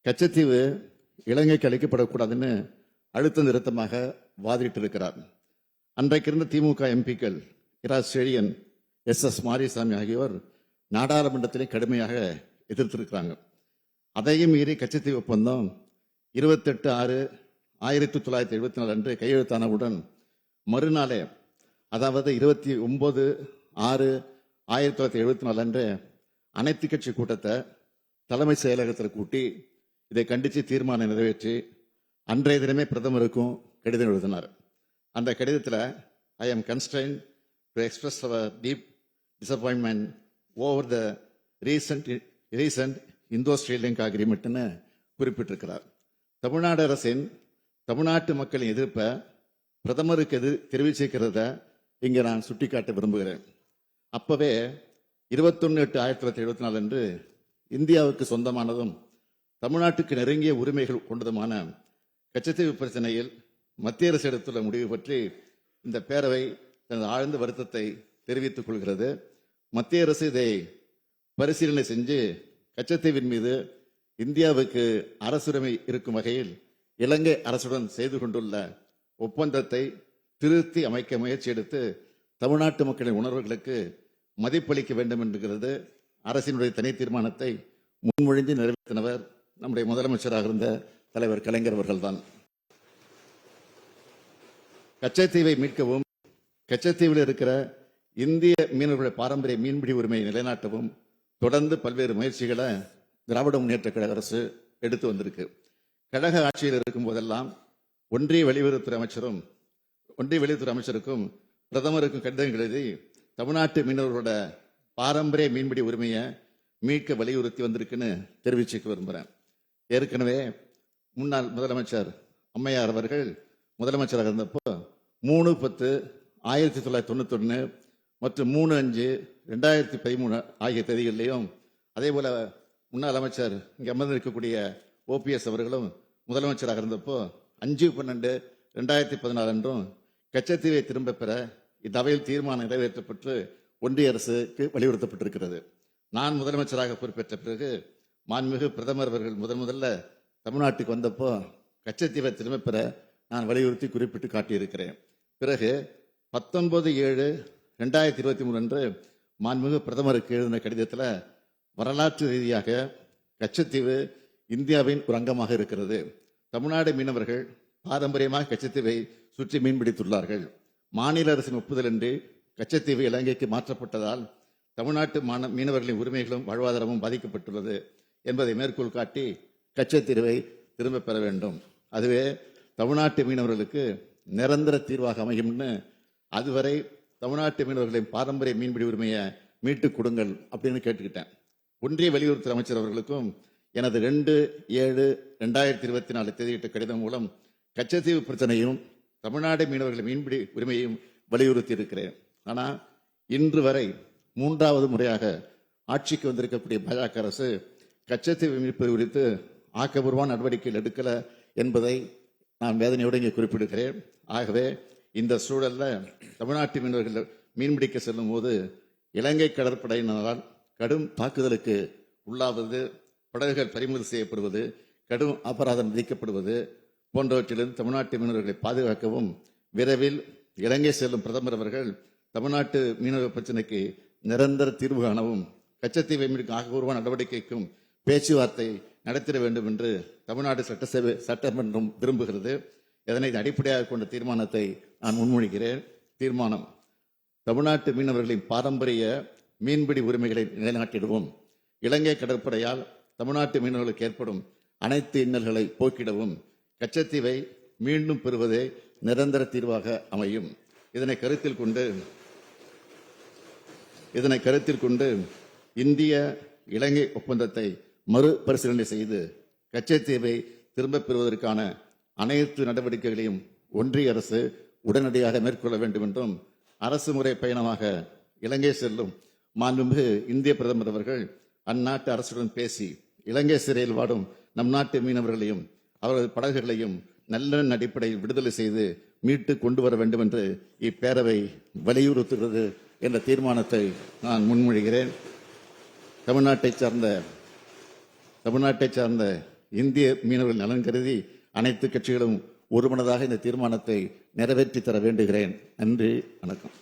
கச்சத்தீவு இலங்கைக்கு அளிக்கப்படக்கூடாதுன்னு அழுத்த நிறுத்தமாக வாதிட்டு இருக்கிறார். அன்றைக்கு இருந்த திமுக எம்பிக்கள் இரா செழியன், எஸ் மாரிசாமி ஆகியோர் நாடாளுமன்றத்திலே கடுமையாக எதிர்த்திருக்கிறாங்க. அதையும் மீறி கச்சத்தீவு ஒப்பந்தம் 28/6/1974 அன்று கையெழுத்தானவுடன் மறுநாளே, அதாவது 29/6/1974 அன்று அனைத்து கட்சி கூட்டத்தை தலைமை செயலகத்தில் கூட்டி இதை கண்டித்து தீர்மானம் நிறைவேற்றி அன்றைய தினமே பிரதமருக்கும் கடிதம் எழுதினார். அந்த கடிதத்தில் I am constrained to express our deep disappointment over the recent Indo Sri Lanka அக்ரிமெண்ட்னு குறிப்பிட்டிருக்கிறார். தமிழ்நாடு அரசின் தமிழ்நாட்டு மக்களின் எதிர்ப்பை பிரதமருக்கு தெரிவிச்சிருக்கிறத இங்கே நான் சுட்டிக்காட்ட விரும்புகிறேன். அப்பவே 21/8/1974 அன்று இந்தியாவுக்கு சொந்தமானதும் தமிழ்நாட்டுக்கு நெருங்கிய உரிமைகள் கொண்டதுமான கச்சத்தீவு பிரச்சனையில் மத்திய அரசு எடுத்துள்ள முடிவு பற்றி இந்த பேரவை தனது ஆழ்ந்த வருத்தத்தை தெரிவித்துக் கொள்கிறது. மத்திய அரசு இதை பரிசீலனை செஞ்சு கச்சத்தீவின் மீது இந்தியாவுக்கு அரசுரிமை இருக்கும் வகையில் இலங்கை அரசுடன் செய்து கொண்டுள்ள ஒப்பந்தத்தை திருத்தி அமைக்க முயற்சி எடுத்து தமிழ்நாட்டு மக்களின் உணர்வுகளுக்கு மதிப்பளிக்க வேண்டும் என்கிறது அரசினுடைய தனி தீர்மானத்தை முன்மொழிந்து நிறைவேற்றினவர் நம்முடைய முதலமைச்சராக இருந்த தலைவர் கலைஞர் அவர்கள்தான். கச்சத்தீவை மீட்கவும் கச்சத்தீவில் இருக்கிற இந்திய மீனவர்களுடைய பாரம்பரிய மீன்பிடி உரிமையை நிலைநாட்டவும் தொடர்ந்து பல்வேறு முயற்சிகளை திராவிட முன்னேற்ற கழக அரசு எடுத்து வந்திருக்கு. கழக ஆட்சியில் இருக்கும் போதெல்லாம் ஒன்றிய வெளியுறவுத்துறை அமைச்சருக்கும் பிரதமருக்கும் கடிதங்கள் எழுதி தமிழ்நாட்டு மீனவர்களோட பாரம்பரிய மீன்பிடி உரிமையை மீட்க வலியுறுத்தி வந்திருக்குன்னு தெரிவிச்சுக்க விரும்புகிறேன். ஏற்கனவே முன்னாள் முதலமைச்சர் அம்மையார் அவர்கள் முதலமைச்சராக இருந்தப்போ 3/10/1991 மற்றும் 3/5/2013 ஆகிய தேதிகளிலையும், அதே போல முன்னாள் அமைச்சர் இங்கே அமர்ந்திருக்கக்கூடிய ஓபிஎஸ் அவர்களும் முதலமைச்சராக இருந்தப்போ 5/12/2014 அன்றும் கச்சத்தீவை திரும்ப பெற இந்த அவையில் தீர்மானம் நிறைவேற்றப்பட்டு ஒன்றிய அரசுக்கு வலியுறுத்தப்பட்டிருக்கிறது. நான் முதலமைச்சராக பொறுப்பேற்ற பிறகு மாண்புமிகு பிரதமர் அவர்கள் முதல்ல தமிழ்நாட்டுக்கு வந்தப்போ கச்சத்தீவை திரும்ப பெற நான் வலியுறுத்தி குறிப்பிட்டு காட்டியிருக்கிறேன். பிறகு 19/7/2023 அன்று மாண்புமிகு பிரதமருக்கு எழுதின கடிதத்தில் வரலாற்று ரீதியாக கச்சத்தீவு இந்தியாவின் ஒரு அங்கமாக இருக்கிறது. தமிழ்நாடு மீனவர்கள் பாரம்பரியமாக கச்சத்தீவை சுற்றி மீன்பிடித்துள்ளார்கள். மாநில அரசின் ஒப்புதலின்றி கச்சத்தீவு இலங்கைக்கு மாற்றப்பட்டதால் தமிழ்நாட்டு மீனவர்களின் உரிமைகளும் வாழ்வாதாரமும் பாதிக்கப்பட்டுள்ளது என்பதை மேற்கோள் காட்டி கச்சத்தீவை திரும்ப பெற வேண்டும். அதுவே தமிழ்நாட்டு மீனவர்களுக்கு நிரந்தர தீர்வாக அமையும்னு, அதுவரை தமிழ்நாட்டு மீனவர்களின் பாரம்பரிய மீன்பிடி உரிமையை மீட்டுக் கொடுங்கள் அப்படின்னு கேட்டுக்கிட்டேன். ஒன்றிய வெளியுறவுத்துறை அமைச்சர் அவர்களுக்கும் எனது 2/7/2024 தேதியிட்ட கடிதம் மூலம் கச்சத்தீவு பிரச்சனையும் தமிழ்நாடு மீனவர்களின் மீன்பிடி உரிமையும் வலியுறுத்தி இருக்கிறேன். ஆனால் இன்று வரை 3வது முறையாக ஆட்சிக்கு வந்திருக்கக்கூடிய பாஜக அரசு கச்சத்தீவை மீட்பது குறித்து ஆக்கப்பூர்வமான நடவடிக்கைகள் எடுக்கல என்பதை நான் வேதனையோடு இங்கே குறிப்பிடுகிறேன். ஆகவே இந்த சூழல்ல தமிழ்நாட்டு மீனவர்கள் மீன்பிடிக்க செல்லும் போது இலங்கை கடற்படையினரால் கடும் தாக்குதலுக்கு உள்ளாவது, படகுகள் பறிமுதல் செய்யப்படுவது, கடும் அபராதம் விதிக்கப்படுவது போன்றவற்றிலிருந்து தமிழ்நாட்டு மீனவர்களை பாதுகாக்கவும் விரைவில் இலங்கை செல்லும் பிரதமர் அவர்கள் தமிழ்நாட்டு மீனவ பிரச்சனைக்கு நிரந்தர தீர்வு காணவும் கச்சத்தீவை மீட்க ஆக்கப்பூர்வமான நடவடிக்கைக்கும் பேச்சுவார்த்தை நடத்திட வேண்டும் என்று தமிழ்நாடு சட்டமன்றம் விரும்புகிறது. இதனை அடிப்படையாக கொண்ட தீர்மானத்தை நான் முன்மொழிகிறேன். தீர்மானம்: தமிழ்நாட்டு மீனவர்களின் பாரம்பரிய மீன்பிடி உரிமைகளை நிலைநாட்டிடவும், இலங்கை கடற்படையால் தமிழ்நாட்டு மீனவர்களுக்கு ஏற்படும் அனைத்து இன்னல்களை போக்கிடவும் கச்சத்தீவை மீண்டும் பெறுவதே நிரந்தர தீர்வாக அமையும். இதனை கருத்தில் கொண்டு இந்திய இலங்கை ஒப்பந்தத்தை மறுபரிசீலனை செய்து கச்சத்தீவை திரும்பப் பெறுவதற்கான அனைத்து நடவடிக்கைகளையும் ஒன்றிய அரசு உடனடியாக மேற்கொள்ள வேண்டும் என்றும், அரசு முறை பயணமாக இலங்கை செல்லும் மாண்புமிகு இந்திய பிரதமர் அவர்கள் அந்நாட்டு அரசுடன் பேசி இலங்கை சிறையில் வாடும் நம் நாட்டு மீனவர்களையும் அவரது படகுகளையும் நல்லெண்ண அடிப்படையில் விடுதலை செய்து மீட்டு கொண்டு வர வேண்டும் என்று இப்பேரவை வலியுறுத்துகிறது என்ற தீர்மானத்தை நான் முன்மொழிகிறேன். தமிழ்நாட்டை சார்ந்த இந்திய மீனவர்கள் நலன் கருதி அனைத்து கட்சிகளும் ஒருமனதாக இந்த தீர்மானத்தை நிறைவேற்றி தர வேண்டுகிறேன். நன்றி, வணக்கம்.